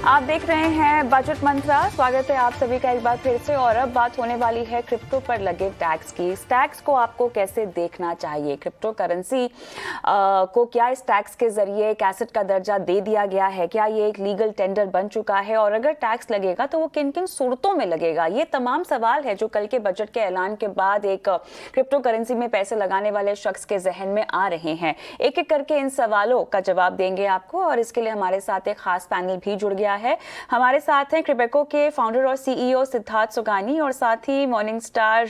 आप देख रहे हैं बजट मंत्रा। स्वागत है आप सभी का एक बार फिर से। और अब बात होने वाली है क्रिप्टो पर लगे टैक्स की। इस टैक्स को आपको कैसे देखना चाहिए? क्रिप्टो करेंसी को क्या इस टैक्स के जरिए एक एसेट का दर्जा दे दिया गया है? क्या ये एक लीगल टेंडर बन चुका है? और अगर टैक्स लगेगा तो वो किन किन सूरतों में लगेगा? ये तमाम सवाल है जो कल के बजट के ऐलान के बाद एक क्रिप्टो करेंसी में पैसे लगाने वाले शख्स के जहन में आ रहे हैं। एक एक करके इन सवालों का जवाब देंगे आपको, और इसके लिए हमारे साथ एक खास पैनल भी जुड़ गया है। हमारे साथ हैं क्रिबेको के फाउंडर और सीईओ सिद्धार्थ सुगानी, और साथ ही मॉर्निंग स्टार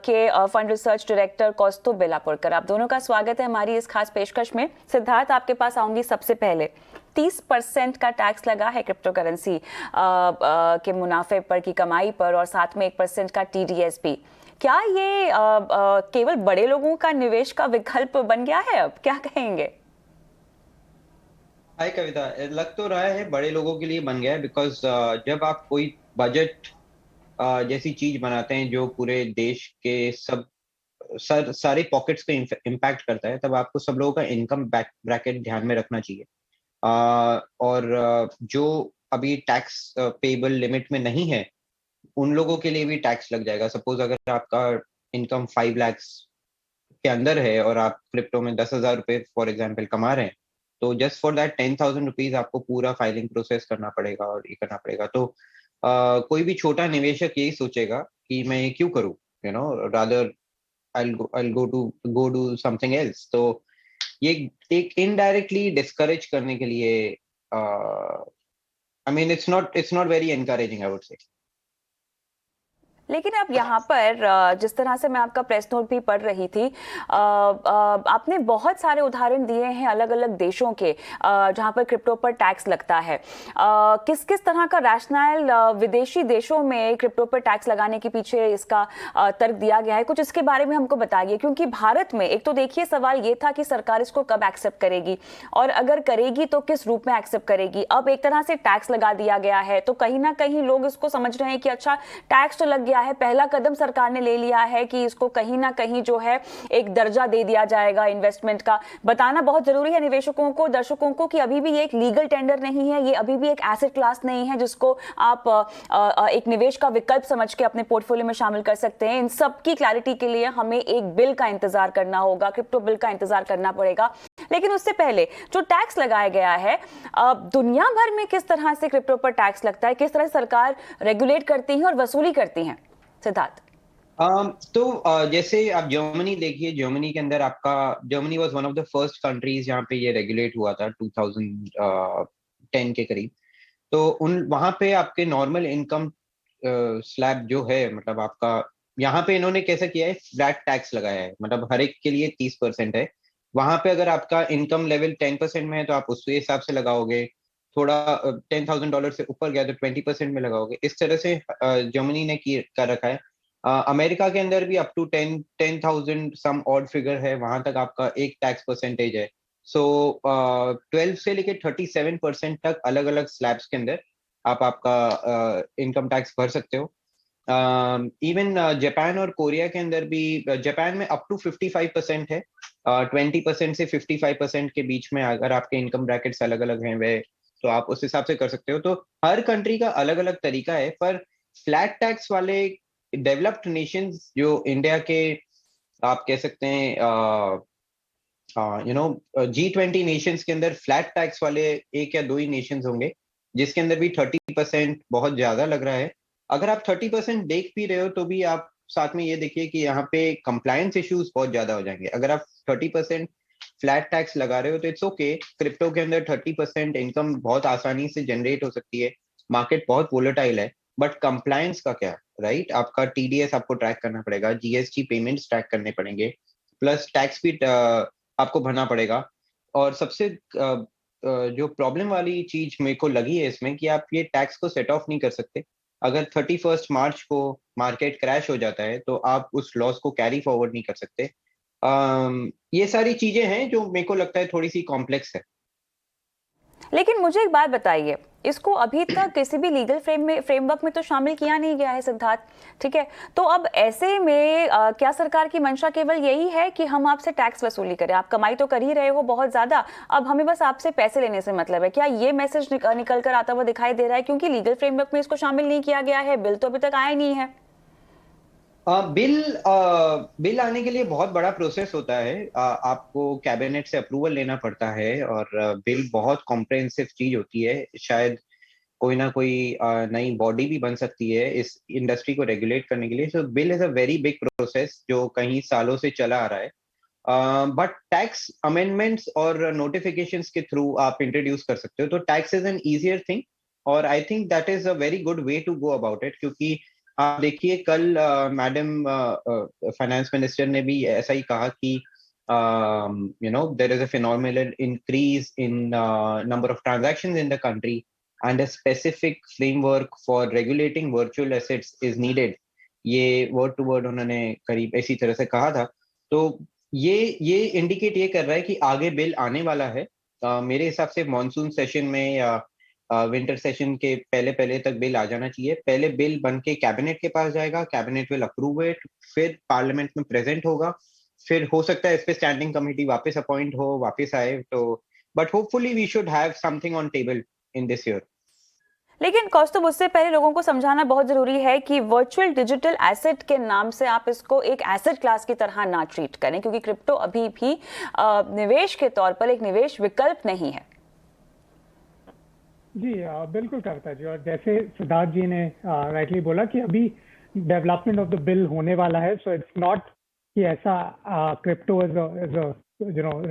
के फंड रिसर्च डायरेक्टर कौस्तुभ बेलापुरकर। आप दोनों का स्वागत है हमारी इस खास पेशकश में। सिद्धार्थ, आपके पास आऊंगी सबसे पहले। 30% का टैक्स लगा है क्रिप्टो करेंसी के मुनाफे पर की कमाई पर, और साथ में 1% का टीडीएस भी। क्या ये केवल बड़े लोगों का निवेश का विकल्प बन गया है? अब क्या कहेंगे? हाय कविता, लग तो रहा है बड़े लोगों के लिए बन गया है। बिकॉज जब आप कोई बजट जैसी चीज बनाते हैं जो पूरे देश के सारे पॉकेट्स पे इम्पैक्ट करता है, तब आपको सब लोगों का इनकम ब्रैकेट ध्यान में रखना चाहिए। और जो अभी टैक्स पेबल लिमिट में नहीं है, उन लोगों के लिए भी टैक्स लग जाएगा। सपोज अगर आपका इनकम 5 lakhs के अंदर है और आप क्रिप्टो में 10,000 रुपए फॉर एग्जाम्पल कमा रहे हैं, तो जस्ट फॉर दैट 10,000 रुपीज आपको पूरा फाइलिंग प्रोसेस करना पड़ेगा और ये करना पड़ेगा। तो कोई भी छोटा निवेशक यही सोचेगा कि मैं ये क्यों करूं, rather I go do something else. तो ये एक इनडायरेक्टली डिस्करेज करने के लिए, I mean it's not very encouraging, I would say. लेकिन अब यहाँ पर जिस तरह से मैं आपका प्रेस नोट भी पढ़ रही थी, आपने बहुत सारे उदाहरण दिए हैं अलग अलग देशों के जहाँ पर क्रिप्टो पर टैक्स लगता है। किस किस तरह का रैशनल विदेशी देशों में क्रिप्टो पर टैक्स लगाने के पीछे इसका तर्क दिया गया है? कुछ इसके बारे में हमको बताइए, क्योंकि भारत में एक तो देखिए सवाल ये था कि सरकार इसको कब एक्सेप्ट करेगी, और अगर करेगी तो किस रूप में एक्सेप्ट करेगी। अब एक तरह से टैक्स लगा दिया गया है, तो कहीं ना कहीं लोग इसको समझ रहे हैं कि अच्छा टैक्स तो लग गया है, पहला कदम सरकार ने ले लिया है कि इसको कहीं ना कहीं जो है एक दर्जा दे दिया जाएगा इन्वेस्टमेंट का। बताना बहुत जरूरी है निवेशकों को, दर्शकों को, कि अभी भी ये एक लीगल टेंडर नहीं है, ये अभी भी एक एसेट क्लास नहीं है जिसको आप एक निवेश का विकल्प समझ के अपने पोर्टफोलियो में शामिल कर सकते हैं। इन सब की क्लैरिटी के लिए हमें एक बिल का इंतजार करना होगा, क्रिप्टो बिल का इंतजार करना पड़ेगा। लेकिन उससे पहले जो टैक्स लगाया गया है, दुनिया भर में किस तरह से क्रिप्टो पर टैक्स लगता है, किस तरह सरकार रेगुलेट करती है और वसूली करती है? सिद्धार्थ। तो जैसे आप जर्मनी देखिए, जर्मनी के अंदर Germany was one of the first countries जहाँ पे ये रेगुलेट हुआ था 2010 के करीब। तो वहां पे आपके नॉर्मल इनकम स्लैब जो है, मतलब आपका यहाँ पे इन्होंने कैसा किया है, फ्लैट टैक्स लगाया है, मतलब हर एक के लिए 30% है। वहां पे अगर आपका इनकम लेवल 10% में है तो आप उसके हिसाब से लगाओगे। थोड़ा $10,000 से ऊपर गया तो 20% में लगाओगे। इस तरह से जर्मनी ने कर रखा है। अमेरिका के अंदर भी up to 10,000 some odd figure है, वहां तक आपका एक टैक्स परसेंटेज है। सो 12 से लेके 37% तक अलग अलग स्लैब्स के अंदर आप आपका इनकम टैक्स भर सकते हो। इवन जापान और कोरिया के अंदर भी, जापान में अप टू 55% है। 20% से 55% के बीच में अगर आपके इनकम ब्रैकेट्स अलग अलग हैं वे, तो आप उस हिसाब से कर सकते हो। तो हर कंट्री का अलग अलग तरीका है। पर फ्लैट टैक्स वाले डेवलप्ड नेशंस जो इंडिया के, आप कह सकते हैं G20 नेशंस के अंदर फ्लैट टैक्स वाले एक या दो ही नेशंस होंगे जिसके अंदर भी 30% बहुत ज्यादा लग रहा है। अगर आप 30% देख भी रहे हो तो भी आप साथ में ये देखिए कि यहाँ पे कंप्लायंस इश्यूज बहुत ज्यादा हो जाएंगे। अगर आप 30% फ्लैट टैक्स लगा रहे हो तो इट्स ओके। क्रिप्टो के अंदर 30% इनकम बहुत आसानी से जनरेट हो सकती है, मार्केट बहुत वोलेटाइल है। बट कंप्लायंस का क्या, राइट? आपका टीडीएस आपको ट्रैक करना पड़ेगा, जीएसटी पेमेंट्स ट्रैक करने पड़ेंगे, प्लस टैक्स भी आपको भरना पड़ेगा। और सबसे जो प्रॉब्लम वाली चीज मेरे को लगी है इसमें, कि आप ये टैक्स को सेट ऑफ नहीं कर सकते। अगर 31 मार्च को मार्केट क्रैश हो जाता है तो आप उस लॉस को कैरी फॉरवर्ड नहीं कर सकते। ये सारी चीजें हैं जो मेरे को लगता है थोड़ी सी कॉम्प्लेक्स है। लेकिन मुझे एक बात बताइए, इसको अभी तक किसी भी लीगल फ्रेमवर्क में तो शामिल किया नहीं गया है सिद्धार्थ, ठीक है। तो अब ऐसे में क्या सरकार की मंशा केवल यही है कि हम आपसे टैक्स वसूली करें, आप कमाई तो कर ही रहे हो बहुत ज्यादा, अब हमें बस आपसे पैसे लेने से मतलब है? क्या ये मैसेज निकल कर आता हुआ दिखाई दे रहा है? क्योंकि लीगल फ्रेमवर्क में इसको शामिल नहीं किया गया है, बिल तो अभी तक आया नहीं है। बिल आने के लिए बहुत बड़ा प्रोसेस होता है। आपको कैबिनेट से अप्रूवल लेना पड़ता है, और बिल बहुत कॉम्प्रिहेंसिव चीज होती है। शायद कोई ना कोई नई बॉडी भी बन सकती है इस इंडस्ट्री को रेगुलेट करने के लिए। So bill is a very big process जो कई सालों से चला आ रहा है। बट टैक्स अमेंडमेंट्स और नोटिफिकेशंस के थ्रू आप इंट्रोड्यूस कर सकते हो, तो tax is an easier thing, और I think that is a very good way to go about it. क्योंकि आप देखिए, कल मैडम फाइनेंस मिनिस्टर ने भी ऐसा ही कहा कि there is a phenomenal increase in number of transactions in the country, and a specific framework for regulating virtual assets is needed। ये वर्ड टू वर्ड उन्होंने करीब इसी तरह से कहा था। तो ये इंडिकेट ये कर रहा है कि आगे बिल आने वाला है। मेरे हिसाब से मॉनसून सेशन में या विंटर सेशन के पहले पहले तक बिल आ जाना चाहिए। पहले बिल बन के कैबिनेट के पास जाएगा, कैबिनेट विल अप्रूव इट, फिर पार्लियामेंट में प्रेजेंट होगा, फिर हो सकता है इस पे स्टैंडिंग कमेटी वापस अपॉइंट हो, वापस आए तो। But hopefully we should have something on table in this year. लेकिन कौस्तुभ, उससे पहले लोगों को समझाना बहुत जरूरी है कि वर्चुअल डिजिटल एसेट के नाम से आप इसको एक एसेट क्लास की तरह ना ट्रीट करें, क्योंकि क्रिप्टो अभी भी निवेश के तौर पर एक निवेश विकल्प नहीं है। जी बिल्कुल करता जी। और जैसे सिद्धार्थ जी ने राइटली बोला कि अभी डेवलपमेंट ऑफ द बिल होने वाला है, सो इट्स नॉट कि ऐसा crypto is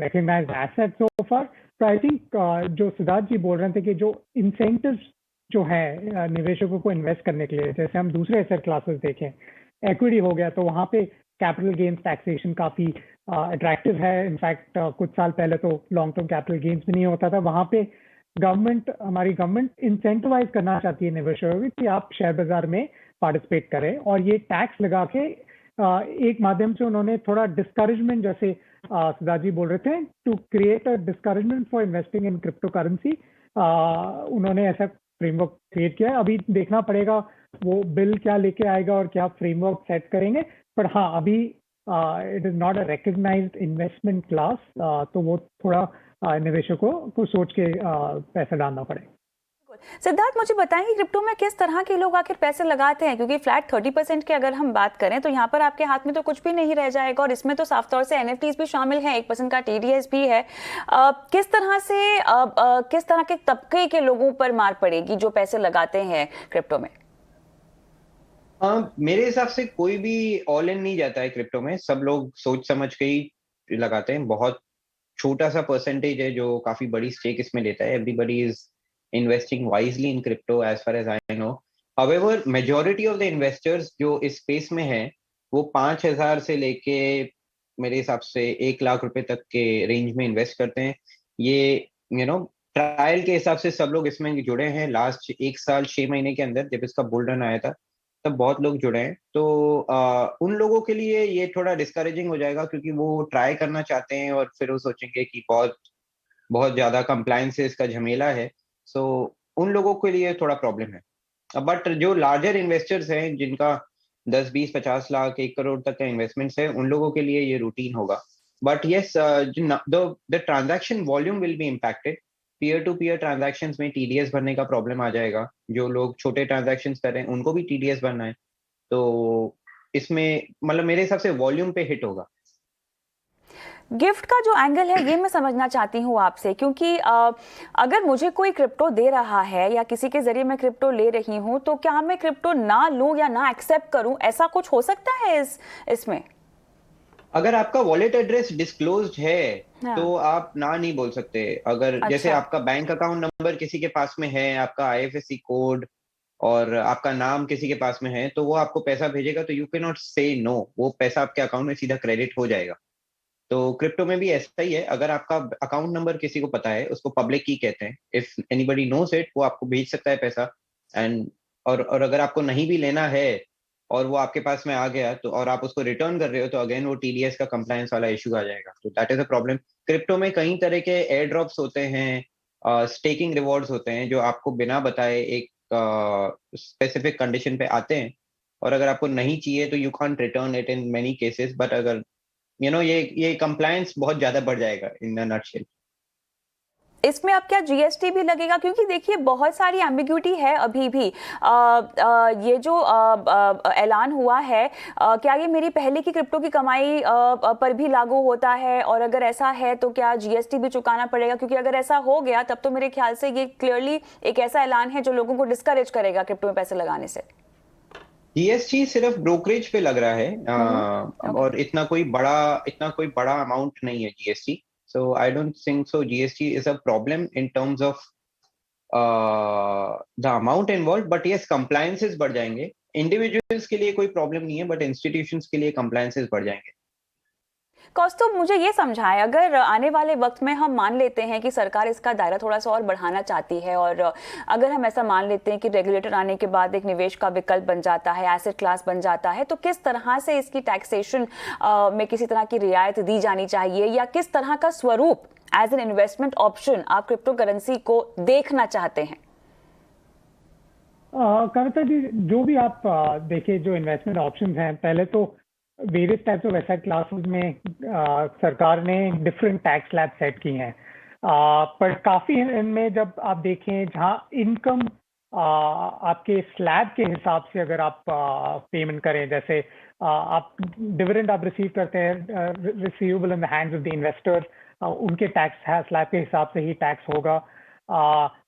recognised asset so far. तो आई थिंक जो सिद्धार्थ जी बोल रहे थे कि जो इंसेंटिव्स जो है निवेशकों को इन्वेस्ट करने के लिए, जैसे हम दूसरे एसेट क्लासेस देखें, एक्विटी हो गया, तो वहाँ पे कैपिटल गेन्स टैक्सेशन काफी अट्रैक्टिव है। इनफैक्ट कुछ साल पहले तो लॉन्ग टर्म कैपिटल गेन्स भी नहीं होता था। वहाँ पे हमारी गवर्नमेंट इंसेंटिवाइज करना चाहती है निवेशकों को कि आप शेयर बाजार में पार्टिसिपेट करें, और ये टैक्स लगा के एक माध्यम से उन्होंने थोड़ा डिस्करेजमेंट, जैसे सिद्धार्थ जी बोल रहे थे, to create a discouragement for investing in crypto currency, उन्होंने ऐसा फ्रेमवर्क क्रिएट किया है। अभी देखना पड़ेगा वो बिल क्या लेके आएगा और क्या फ्रेमवर्क सेट करेंगे। पर हाँ, अभी it is not a recognised investment class, तो वो थोड़ा निवेशकों को सोच के पैसा डालना पड़ेगा। सिद्धार्थ, मुझे बताएं कि क्रिप्टो में किस तरह के लोग आखिर पैसे लगाते हैं? क्योंकि फ्लैट 30% की अगर हम बात करें तो यहाँ पर आपके हाथ में तो कुछ भी नहीं रह जाएगा, और इसमें तो साफ तौर से एनएफटीज भी शामिल हैं, 1% का टीडीएस भी है। किस तरह के तबके के लोगों पर मार पड़ेगी जो पैसे लगाते हैं क्रिप्टो में? मेरे हिसाब से कोई भी ऑल इन नहीं जाता है क्रिप्टो में। सब लोग सोच समझ के ही लगाते हैं। बहुत छोटा सा परसेंटेज है जो काफी बड़ी स्टेक इसमें लेता है। Everybody is investing wisely in crypto as far as I know. However, majority of the investors जो इस स्पेस में है, वो 5,000 से लेके मेरे हिसाब से 1 लाख रुपए तक के रेंज में इन्वेस्ट करते हैं। ये ट्रायल के हिसाब से सब लोग इसमें जुड़े हैं। लास्ट 1 साल 6 महीने के अंदर जब इसका बुल रन आया था, तब बहुत लोग जुड़े हैं। तो उन लोगों के लिए ये थोड़ा डिस्करेजिंग हो जाएगा, क्योंकि वो ट्राई करना चाहते हैं और फिर वो सोचेंगे कि बहुत बहुत ज्यादा कंप्लायंस से इसका झमेला है। सो उन लोगों के लिए थोड़ा प्रॉब्लम है। बट जो लार्जर इन्वेस्टर्स हैं, जिनका 10, 20, 50 लाख 1 करोड़ तक का इन्वेस्टमेंट्स है, उन लोगों के लिए ये रूटीन होगा। But yes, the transaction volume will be impacted. Peer to peer transactions में टीडीएस भरने का प्रॉब्लम आ जाएगा। जो लोग छोटे ट्रांजैक्शंस कर रहे हैं उनको भी टीडीएस भरना है। तो इसमें मतलब मेरे हिसाब से वॉल्यूम पे हिट होगा। गिफ्ट का जो एंगल है ये मैं समझना चाहती हूँ आपसे, क्योंकि अगर मुझे कोई क्रिप्टो दे रहा है या किसी के जरिए मैं क्रिप्टो ले रही हूँ, तो क्या मैं क्रिप्टो ना लूँ या ना एक्सेप्ट करूँ? ऐसा कुछ हो सकता है इसमें? अगर आपका वॉलेट एड्रेस डिस्क्लोज्ड है, हाँ। तो आप ना नहीं बोल सकते। अगर जैसे आपका बैंक अकाउंट नंबर किसी के पास में है, आपका आईएफएससी कोड और आपका नाम किसी के पास में है, तो वो आपको पैसा भेजेगा, तो यू कैन नॉट से नो। वो पैसा आपके अकाउंट में सीधा क्रेडिट हो जाएगा। तो क्रिप्टो में भी ऐसा ही है। अगर आपका अकाउंट नंबर किसी को पता है, उसको पब्लिक की कहते हैं, इफ एनीबडी नोस इट, वो आपको भेज सकता है पैसा। एंड और अगर आपको नहीं भी लेना है और वो आपके पास में आ गया, तो और आप उसको रिटर्न कर रहे हो, तो अगेन वो टीडीएस का कंप्लायंस वाला इशू आ जाएगा। तो that is a problem. Crypto में कई तरह के एयर ड्रॉप्स होते हैं, स्टेकिंग रिवॉर्ड्स होते हैं जो आपको बिना बताए एक स्पेसिफिक कंडीशन पे आते हैं, और अगर आपको नहीं चाहिए तो you can't return it in many cases. But अगर ये कंप्लायंस बहुत ज्यादा बढ़ जाएगा इन अ नटशेल। इसमें अब क्या जीएसटी भी लगेगा, क्योंकि देखिए बहुत सारी एम्बिग्यूटी है अभी भी। ये जो ऐलान हुआ है, क्या ये मेरी पहले की क्रिप्टो की कमाई पर भी लागू होता है, और अगर ऐसा है तो क्या जीएसटी भी चुकाना पड़ेगा? क्योंकि अगर ऐसा हो गया तब तो मेरे ख्याल से ये क्लियरली एक ऐसा ऐलान है जो लोगों को डिस्करेज करेगा क्रिप्टो में पैसे लगाने से। जीएसटी सिर्फ ब्रोकरेज पे लग रहा है, ओके। और इतना कोई बड़ा अमाउंट नहीं है GST. So I don't think so GST is a problem in terms of the amount involve. But yes, compliances बढ़ जाएंगे। इंडिविजुअल्स के लिए कोई प्रॉब्लम नहीं है, बट इंस्टीट्यूशंस के लिए कंप्लायंसेस बढ़ जाएंगे। कौस्तुभ, मुझे ये समझाएं, अगर आने वाले वक्त में हम मान लेते हैं कि सरकार इसका दायरा थोड़ा सा और बढ़ाना चाहती है, और अगर हम ऐसा मान लेते हैं कि रेगुलेटर आने के बाद एक निवेश का विकल्प बन जाता है, एसेट क्लास बन जाता है, तो किस तरह से इसकी टैक्सेशन में किसी तरह की रियायत दी जानी चाहिए, या किस तरह का स्वरूप एज एन इन्वेस्टमेंट ऑप्शन आप क्रिप्टो करेंसी को देखना चाहते हैं? कविता जी, जो भी आप देखिए, जो इन्वेस्टमेंट ऑप्शंस हैं, पहले तो various types of asset classes में सरकार ने डिफरेंट टैक्स स्लैब सेट की हैं। पर काफी इनमें जब आप देखें, जहां इनकम आपके स्लैब के हिसाब से अगर आप पेमेंट करें, जैसे आप डिविडेंड आप रिसीव करते हैं, receivable in the hands of the investor, उनके टैक्स स्लैब के हिसाब से ही टैक्स होगा।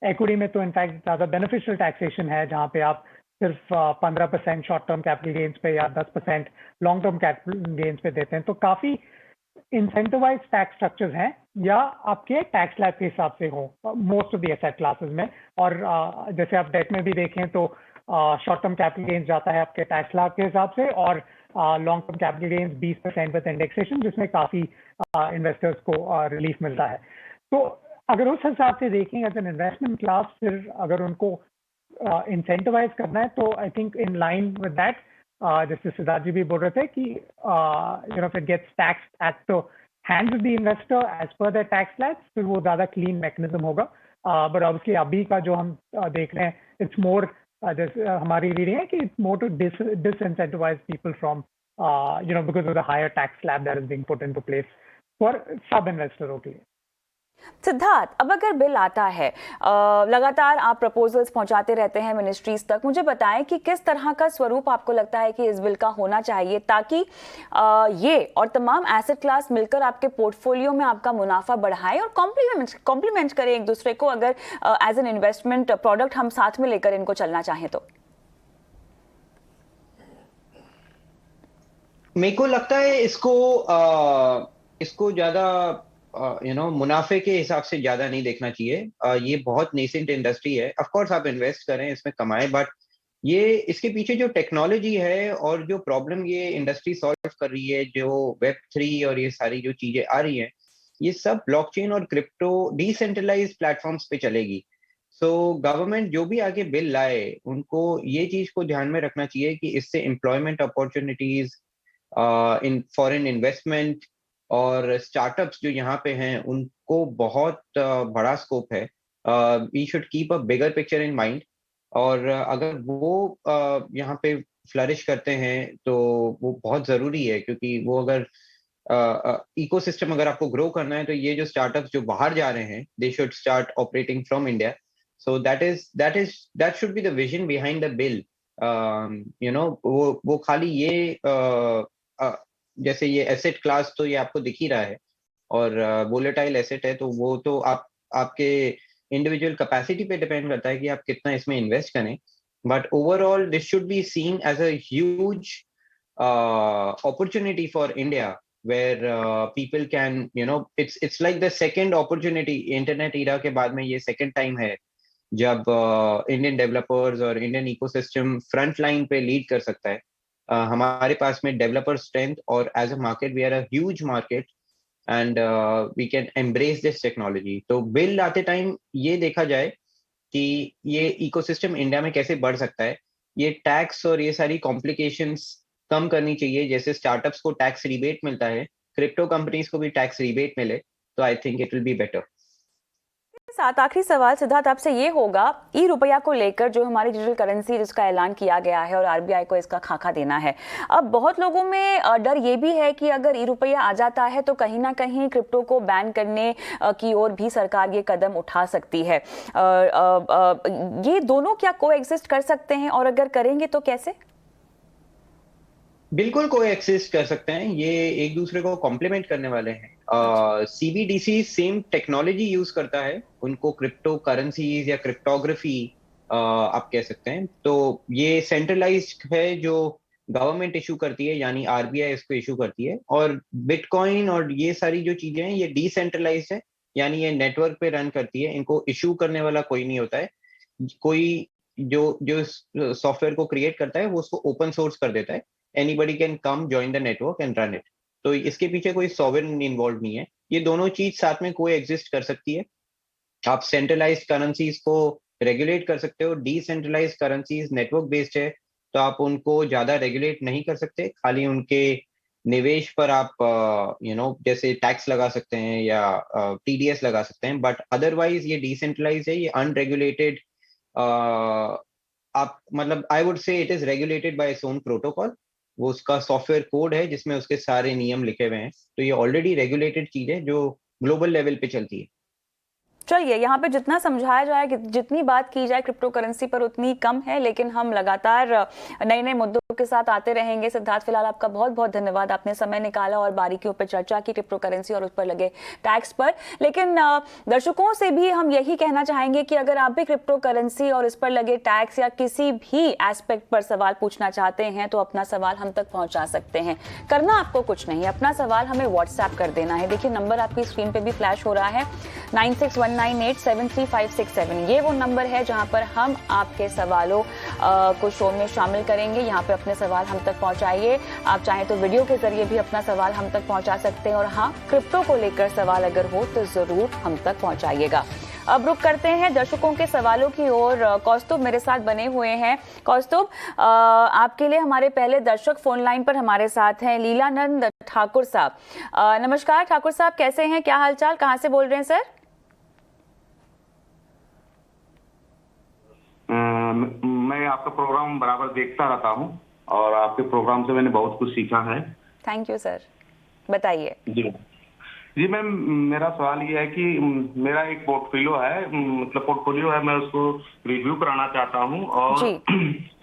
इक्विटी में तो इनफैक्ट ज़्यादा बेनिफिशियल टैक्सेशन है, जहाँ पे आप सिर्फ 15% शॉर्ट टर्म कैपिटल गेन्स पे या 10% लॉन्ग टर्म कैपिटल गेन्स पे देते हैं। तो काफ़ी इंसेंटिवाइज टैक्स स्ट्रक्चर्स हैं, या आपके टैक्स स्लैब के हिसाब से हो most of the asset classes में। और जैसे आप डेट में भी देखें तो शॉर्ट टर्म कैपिटल गेन्स जाता है आपके टैक्स स्लैब के हिसाब से, और long term capital gains 20% with indexation, जिसमें काफ़ी इन्वेस्टर्स को रिलीफ मिलता है। तो अगर उस हिसाब से देखें एज एन इन्वेस्टमेंट क्लास, फिर अगर उनको इंसेंटिवाइज करना है, तो I think in line with that, जैसे सिद्धार्थ जी भी बोल रहे थे कि it gets tax at the hands of the investor as per the tax slab, फिर वो ज़्यादा क्लीन मैकेनिज्म होगा। बट ऑब्वियसली अभी का जो हम देख रहे हैं, इट्स मोर, जैसे हमारी रीडिंग है कि it's more to disincentivise people from because of the higher tax slab that is being put into place for सब इन्वेस्टरों के लिए। सिद्धार्थ, अब अगर बिल आता है, लगातार आप प्रपोजल्स पहुंचाते रहते हैं मिनिस्ट्रीज तक, मुझे बताएं कि किस तरह का स्वरूप आपको लगता है कि इस बिल का होना चाहिए, ताकि ये और तमाम एसेट क्लास मिलकर आपके पोर्टफोलियो में आपका मुनाफा बढ़ाए और कॉम्प्लीमेंट करें एक दूसरे को, अगर एज एन इन्वेस्टमेंट प्रोडक्ट हम साथ में लेकर इनको चलना चाहें तो। मेरे को लगता है इसको ज्यादा मुनाफे के हिसाब से ज्यादा नहीं देखना चाहिए। ये बहुत नेसेंट इंडस्ट्री है। ऑफ कोर्स आप इन्वेस्ट करें, इसमें कमाएं, बट ये इसके पीछे जो टेक्नोलॉजी है और जो प्रॉब्लम ये इंडस्ट्री सॉल्व कर रही है, जो Web3 और ये सारी जो चीजें आ रही हैं, ये सब ब्लॉकचेन और क्रिप्टो डिसेंट्रलाइज प्लेटफॉर्म्स पे चलेगी। सो गवर्नमेंट जो भी आगे बिल लाए, उनको ये चीज को ध्यान में रखना चाहिए कि इससे employment opportunities, in foreign investment और स्टार्टअप्स जो यहाँ पे हैं, उनको बहुत बड़ा स्कोप है। We should keep a bigger picture in mind, और अगर वो यहाँ पे फ्लरिश करते हैं तो वो बहुत जरूरी है, क्योंकि वो अगर इकोसिस्टम अगर आपको ग्रो करना है, तो ये जो स्टार्टअप्स जो बाहर जा रहे हैं, they should start operating from India. So that should be the vision behind the bill. वो खाली ये जैसे ये एसेट क्लास तो ये आपको दिख ही रहा है, और वोलेटाइल एसेट है, तो वो तो आपके इंडिविजुअल कैपेसिटी पे डिपेंड करता है कि आप कितना इसमें इन्वेस्ट करें। But overall this should be seen as a huge opportunity for India, where people can, it's like the second opportunity। Internet era के बाद में ये सेकंड टाइम है जब इंडियन डेवलपर्स और इंडियन इकोसिस्टम फ्रंट लाइन पे lead कर सकता है। हमारे पास में डेवलपर स्ट्रेंथ, और as a market we are a huge market, and we can embrace this technology. तो बिल आते टाइम ये देखा जाए कि ये इकोसिस्टम इंडिया में कैसे बढ़ सकता है। ये टैक्स और ये सारी कॉम्प्लिकेशंस कम करनी चाहिए। जैसे स्टार्टअप्स को टैक्स रिबेट मिलता है, क्रिप्टो कंपनीज को भी टैक्स रिबेट मिले, तो I think it will be better. साथ आखिरी सवाल सिद्धार्थ आपसे ये होगा, ई रुपया को लेकर जो हमारी डिजिटल करेंसी जिसका ऐलान किया गया है और आरबीआई को इसका खाका देना है, अब बहुत लोगों में डर ये भी है कि अगर ई रुपया आ जाता है तो कहीं ना कहीं क्रिप्टो को बैन करने की ओर भी सरकार ये कदम उठा सकती है। ये दोनों क्या कोएग्जिस्ट कर सकते हैं और अगर करेंगे तो कैसे? बिल्कुल कोएग्जिस्ट कर सकते हैं, ये एक दूसरे को कॉम्प्लीमेंट करने वाले हैं। सीबीडीसी सेम टेक्नोलॉजी यूज करता है, उनको क्रिप्टो करेंसीज या क्रिप्टोग्राफी आप कह सकते हैं। तो ये सेंट्रलाइज्ड है जो गवर्नमेंट इशू करती है, यानी आरबीआई इसको इशू करती है। और बिटकॉइन और ये सारी जो चीजें हैं ये डिसेंट्रलाइज्ड है, यानी ये नेटवर्क पे रन करती है, इनको इशू करने वाला कोई नहीं होता है। कोई जो सॉफ्टवेयर को क्रिएट करता है वो उसको ओपन सोर्स कर देता है, anybody can come join the network and run it. तो इसके पीछे कोई सॉवरेन इन्वॉल्व नहीं है। ये दोनों चीज साथ में कोएग्जिस्ट कर सकती है। आप सेंट्रलाइज्ड करेंसीज को रेगुलेट कर सकते हो, डिसेंट्रलाइज्ड करेंसीज नेटवर्क बेस्ड है तो आप उनको ज्यादा रेगुलेट नहीं कर सकते, खाली उनके निवेश पर आप जैसे टैक्स लगा सकते हैं या टीडीएस लगा सकते हैं। बट अदरवाइज ये डिसेंट्रलाइज्ड है, ये अनरेगुलेटेड, आप मतलब I would say it is regulated by its own protocol. वो उसका सॉफ्टवेयर कोड है जिसमें उसके सारे नियम लिखे हुए हैं। तो ये ऑलरेडी रेगुलेटेड चीज है जो ग्लोबल लेवल पे चलती है। चलिए, यहाँ पे जितना समझाया जाए, जितनी बात की जाए क्रिप्टो करेंसी पर उतनी कम है, लेकिन हम लगातार नए नए मुद्दों के साथ आते रहेंगे। सिद्धार्थ, फिलहाल आपका बहुत बहुत धन्यवाद, आपने समय निकाला और बारीकियों पर चर्चा की क्रिप्टो करेंसी और उस पर लगे टैक्स पर। लेकिन दर्शकों से भी हम यही कहना चाहेंगे कि अगर आप भी क्रिप्टो करेंसी और इस पर लगे टैक्स या किसी भी एस्पेक्ट पर सवाल पूछना चाहते हैं तो अपना सवाल हम तक पहुंचा सकते हैं। करना आपको कुछ नहीं, अपना सवाल हमें व्हाट्सएप कर देना है। देखिए, नंबर आपकी स्क्रीन पे भी फ्लैश हो रहा है, 9619873567। ये वो नंबर है जहां पर हम आपके सवालों को शो में शामिल करेंगे। यहाँ पे अपने सवाल हम तक पहुंचाइए। आप चाहें तो वीडियो के जरिए भी अपना सवाल हम तक पहुंचा सकते हैं और हाँ, क्रिप्टो को लेकर सवाल अगर हो तो जरूर हम तक पहुंचाइएगा। अब रुक करते हैं दर्शकों के सवालों की ओर। कौस्तुभ मेरे साथ बने हुए हैं। कौस्तुभ, आपके लिए हमारे पहले दर्शक फोन लाइन पर हमारे साथ हैं, लीलानंद ठाकुर साहब। नमस्कार ठाकुर साहब, कैसे हैं, क्या हालचाल, कहाँ से बोल रहे हैं सर? मैं आपका प्रोग्राम बराबर देखता रहता हूं और आपके प्रोग्राम से मैंने बहुत कुछ सीखा है। थैंक यू सर, बताइए। जी मैम, मेरा सवाल ये है कि मेरा एक पोर्टफोलियो है, मैं उसको रिव्यू कराना चाहता हूं। और जी,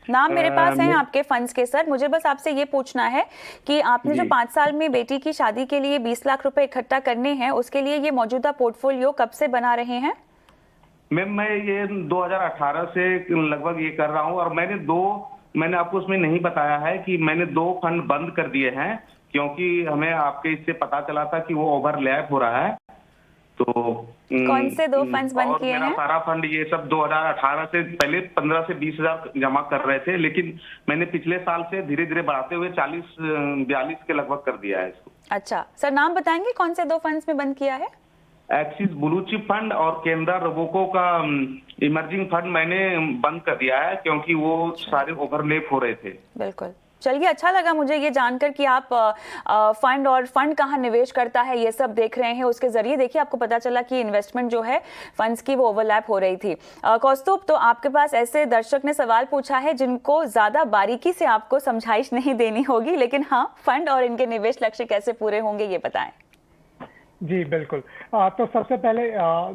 नाम मेरे पास है आपके फंड्स के सर। मुझे बस आपसे ये पूछना है कि आपने जो 5 साल में बेटी की शादी के लिए 20 लाख रुपए इकट्ठा करने हैं, उसके लिए ये मौजूदा पोर्टफोलियो कब से बना रहे हैं? मैम, मैं ये 2018 से लगभग ये कर रहा हूँ और मैंने आपको उसमें नहीं बताया है कि मैंने 2 फंड बंद कर दिए हैं, क्योंकि हमें आपके इससे पता चला था कि वो ओवरलैप हो रहा है। तो कौन से 2 फंड्स बंद किए हैं? मेरा सारा फंड ये सब 2018 से पहले 15 से 20 हजार जमा कर रहे थे, लेकिन मैंने पिछले साल से धीरे धीरे बढ़ाते हुए 40-42 के लगभग कर दिया है इसको। अच्छा सर, नाम बताएंगे कौन से 2 फंड्स में बंद किया है? एक्सिस ब्लू चिप फंड और केंद्र रोबोको का इमर्जिंग फंड मैंने बंद कर दिया है, क्योंकि वो सारे ओवरलैप हो रहे थे। बिल्कुल, चलिए, अच्छा लगा मुझे ये जानकर कि आप फंड कहाँ निवेश करता है ये सब देख रहे हैं। उसके जरिए देखिए आपको पता चला कि इन्वेस्टमेंट जो है फंड्स की वो ओवरलैप हो रही थी। कौस्तुभ, तो आपके पास ऐसे दर्शक ने सवाल पूछा है जिनको ज्यादा बारीकी से आपको समझाइश नहीं देनी होगी, लेकिन हाँ, फंड और इनके निवेश लक्ष्य कैसे पूरे होंगे ये बताएं। जी बिल्कुल। तो सबसे पहले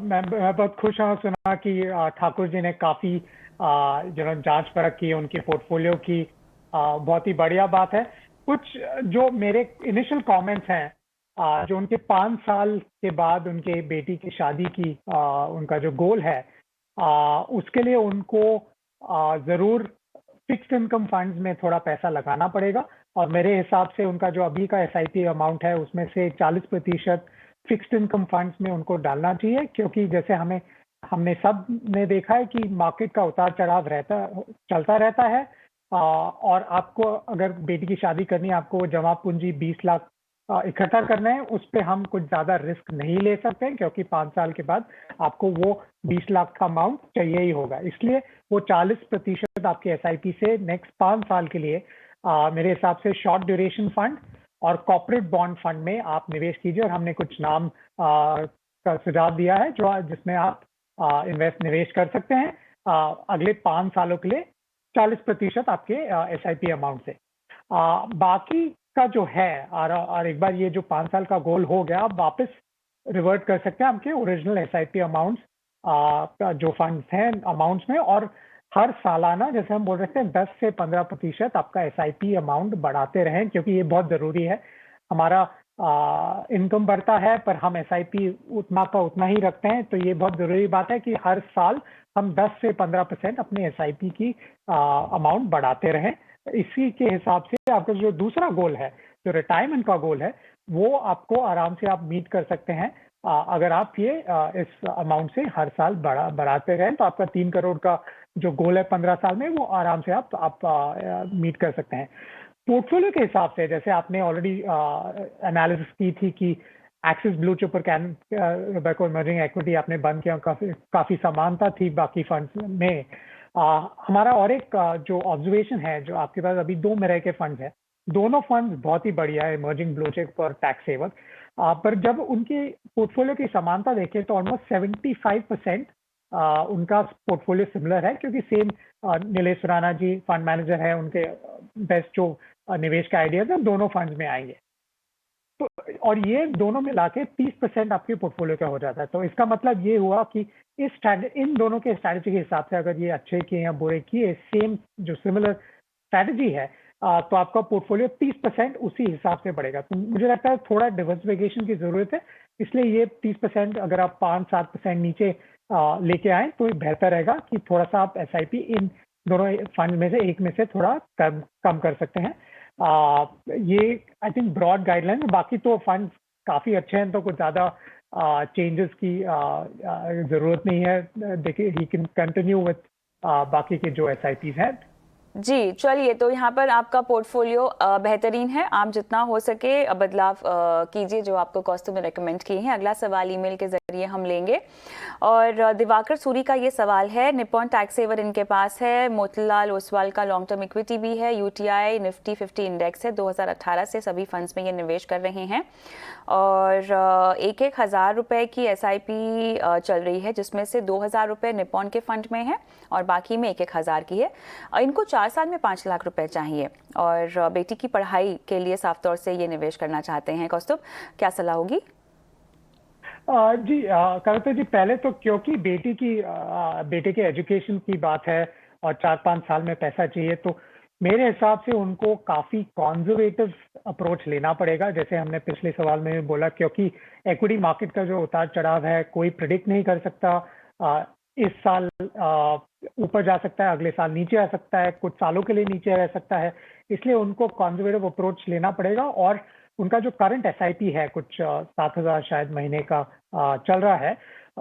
मैं बहुत खुश हूँ सुना कि ठाकुर जी ने काफी जांच परख की उनकी पोर्टफोलियो की। बहुत ही बढ़िया बात है। कुछ जो मेरे इनिशियल कमेंट्स हैं, जो उनके 5 साल के बाद उनके बेटी की शादी की उनका जो गोल है, उसके लिए उनको जरूर फिक्स्ड इनकम फंड्स में थोड़ा पैसा लगाना पड़ेगा। और मेरे हिसाब से उनका जो अभी का एसआईपी अमाउंट है उसमें से 40% फिक्स्ड इनकम फंड्स में उनको डालना चाहिए, क्योंकि जैसे हमने सब ने देखा है कि मार्केट का उतार चढ़ाव चलता रहता है। और आपको अगर बेटी की शादी करनी है, आपको जमा पूंजी 20 लाख इकट्ठा करना है, उस पर हम कुछ ज्यादा रिस्क नहीं ले सकते, क्योंकि 5 साल के बाद आपको वो 20 लाख का अमाउंट चाहिए ही होगा। इसलिए वो 40% आपके एसआईपी से नेक्स्ट 5 साल के लिए मेरे हिसाब से शॉर्ट ड्यूरेशन फंड और कॉर्पोरेट बॉन्ड फंड में आप निवेश कीजिए। और हमने कुछ नाम का सुझाव दिया है जिसमें आप निवेश कर सकते हैं अगले 5 सालों के लिए 40% आपके SIP अमाउंट से। बाकी का जो है और एक बार ये जो 5 साल का गोल हो गया, आप वापस रिवर्ट कर सकते हैं आपके ओरिजिनल SIP अमाउंट्स जो फंड्स हैं अमाउंट्स में, और हर सालाना जैसे हम बोल सकते हैं 10 से 15% आपका SIP अमाउंट बढ़ाते रहें, क्योंकि ये बहुत ज़रूरी है। हमारा इनकम बढ़ता है पर हम SIP उतना का उतना ही रखते हैं, तो ये बहुत ज़रूरी बात है कि हर साल हम 10 से 15% अपने SIP की अमाउंट बढ़ाते रहें। इसी के हिसाब से आपका जो दूसरा गोल है, जो रिटायरमेंट का गोल है, वो आपको आराम से आप मीट कर सकते हैं अगर आप ये इस अमाउंट से हर साल बढ़ाते रहें। तो आपका 3 करोड़ का जो गोल है 15 साल में, वो आराम से आप मीट कर सकते हैं। पोर्टफोलियो के हिसाब से जैसे आपने ऑलरेडी एनालिसिस की थी कि एक्सिस ब्लू चिप और रोबेको इमर्जिंग इक्विटी आपने बंद किया, काफ़ी समानता थी बाकी फंड्स में। हमारा और एक जो ऑब्जर्वेशन है, जो आपके पास अभी 2 तरह के फंड्स हैं, दोनों फंड्स बहुत ही बढ़िया है, इमर्जिंग ब्लू चिप और टैक्स सेवर। पर जब उनके पोर्टफोलियो की समानता देखें तो ऑलमोस्ट 75% उनका पोर्टफोलियो सिमिलर है, क्योंकि सेम नीलेश सुराना जी फंड मैनेजर है, उनके बेस्ट जो निवेश के आइडियाज हैं दोनों फंड्स में आएंगे। तो और ये दोनों मिला के 30% आपके पोर्टफोलियो का हो जाता है। तो इसका मतलब ये हुआ कि इन दोनों के स्ट्रैटेजी के हिसाब से अगर ये अच्छे किए या बुरे किए, सेम जो सिमिलर स्ट्रैटेजी है, तो आपका पोर्टफोलियो 30% उसी हिसाब से बढ़ेगा। तो मुझे लगता है थोड़ा डिवर्सिफिकेशन की जरूरत है, इसलिए ये 30% अगर आप 5-7% नीचे लेके आए तो बेहतर रहेगा कि थोड़ा सा आप SIP इन दोनों फंड में से एक में से थोड़ा कम कर सकते हैं। ये आई थिंक ब्रॉड गाइडलाइन। बाकी तो फंड काफ़ी अच्छे हैं, तो कुछ ज़्यादा चेंजेस की ज़रूरत नहीं है। देखिए, ही कैन कंटिन्यू विथ बाकी के जो SIPs हैं। जी, चलिए, तो यहाँ पर आपका पोर्टफोलियो बेहतरीन है, आप जितना हो सके बदलाव कीजिए जो आपको कौस्तुभ ने रेकमेंड किए हैं। अगला सवाल ईमेल के जरिए हम लेंगे, और दिवाकर सूरी का ये सवाल है। निप्पॉन टैक्स सेवर इनके पास है, मोतीलाल ओसवाल का लॉन्ग टर्म इक्विटी भी है, UTI निफ्टी 50 इंडेक्स है, 2018 से सभी फंड्स में ये निवेश कर रहे हैं, और 1,000 रुपये की SIP चल रही है, जिसमें से 2,000 रुपये निप्पॉन के फंड में है और बाकी में 1,000 की है। इनको 4 साल में 5 लाख रुपए चाहिए, और बेटी की पढ़ाई के लिए साफ तौर से ये निवेश करना चाहते हैं। कौस्तुभ, क्या सलाह होगी? जी कविता जी, पहले तो क्योंकि बेटे के एजुकेशन की बात है और 4-5 साल में पैसा चाहिए, तो मेरे हिसाब से उनको काफ़ी कॉन्जर्वेटिव अप्रोच लेना पड़ेगा। जैसे हमने पिछले सवाल में भी बोला, क्योंकि इक्विटी मार्केट का जो उतार चढ़ाव है कोई प्रिडिक्ट नहीं कर सकता। इस साल ऊपर जा सकता है, अगले साल नीचे आ सकता है, कुछ सालों के लिए नीचे रह सकता है, इसलिए उनको कॉन्जर्वेटिव अप्रोच लेना पड़ेगा। और उनका जो करंट SIP है, कुछ 7,000 शायद महीने का चल रहा है,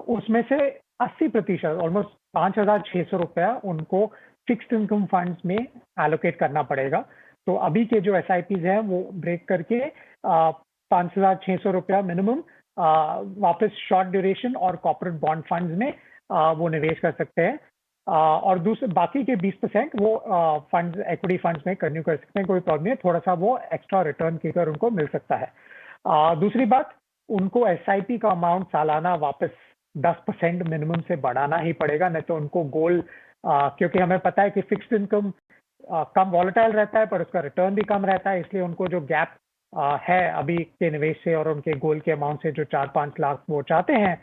उसमें से 80% ऑलमोस्ट 5,600 रुपया उनको फिक्स्ड इनकम फंड्स में एलोकेट करना पड़ेगा। तो अभी के जो SIPs हैं वो ब्रेक करके 5,600 रुपया मिनिमम वापस शॉर्ट ड्यूरेशन और कॉर्पोरेट बॉन्ड फंड्स में वो निवेश कर सकते हैं, और दूसरे बाकी के 20% वो फंड्स इक्विटी फंड्स में कंटिन्यू कर सकते हैं, कोई प्रॉब्लम नहीं है। थोड़ा सा वो एक्स्ट्रा रिटर्न किकर उनको मिल सकता है। दूसरी बात, उनको SIP का अमाउंट सालाना वापस 10% मिनिमम से बढ़ाना ही पड़ेगा, नहीं तो उनको गोल, क्योंकि हमें पता है कि फिक्स्ड इनकम कम वॉलेटाइल रहता है पर उसका रिटर्न भी कम रहता है, इसलिए उनको जो गैप है अभी के निवेश से और उनके गोल के अमाउंट से, जो 4-5 लाख वो चाहते हैं,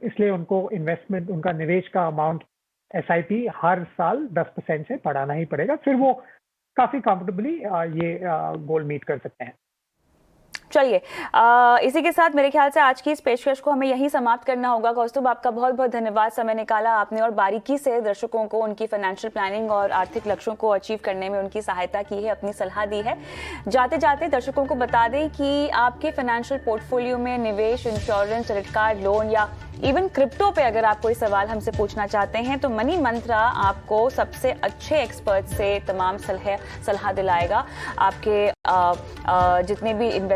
इसलिए उनको इन्वेस्टमेंट, उनका निवेश का अमाउंट SIP हर साल 10% से बढ़ाना ही पड़ेगा, फिर वो काफ़ी कंफर्टेबली ये गोल मीट कर सकते हैं। चलिए, इसी के साथ मेरे ख्याल से आज की इस पेशकश को हमें यहीं समाप्त करना होगा। कौस्तुभ, आपका बहुत बहुत धन्यवाद, समय निकाला आपने और बारीकी से दर्शकों को उनकी फाइनेंशियल प्लानिंग और आर्थिक लक्ष्यों को अचीव करने में उनकी सहायता की है, अपनी सलाह दी है। जाते जाते दर्शकों को बता दें कि आपके फाइनेंशियल पोर्टफोलियो में निवेश, इंश्योरेंस, क्रेडिट कार्ड, लोन या इवन क्रिप्टो पे अगर आप कोई सवाल हमसे पूछना चाहते हैं तो मनी मंत्रा आपको सबसे अच्छे एक्सपर्ट से तमाम सलाह दिलाएगा। आपके जितने भी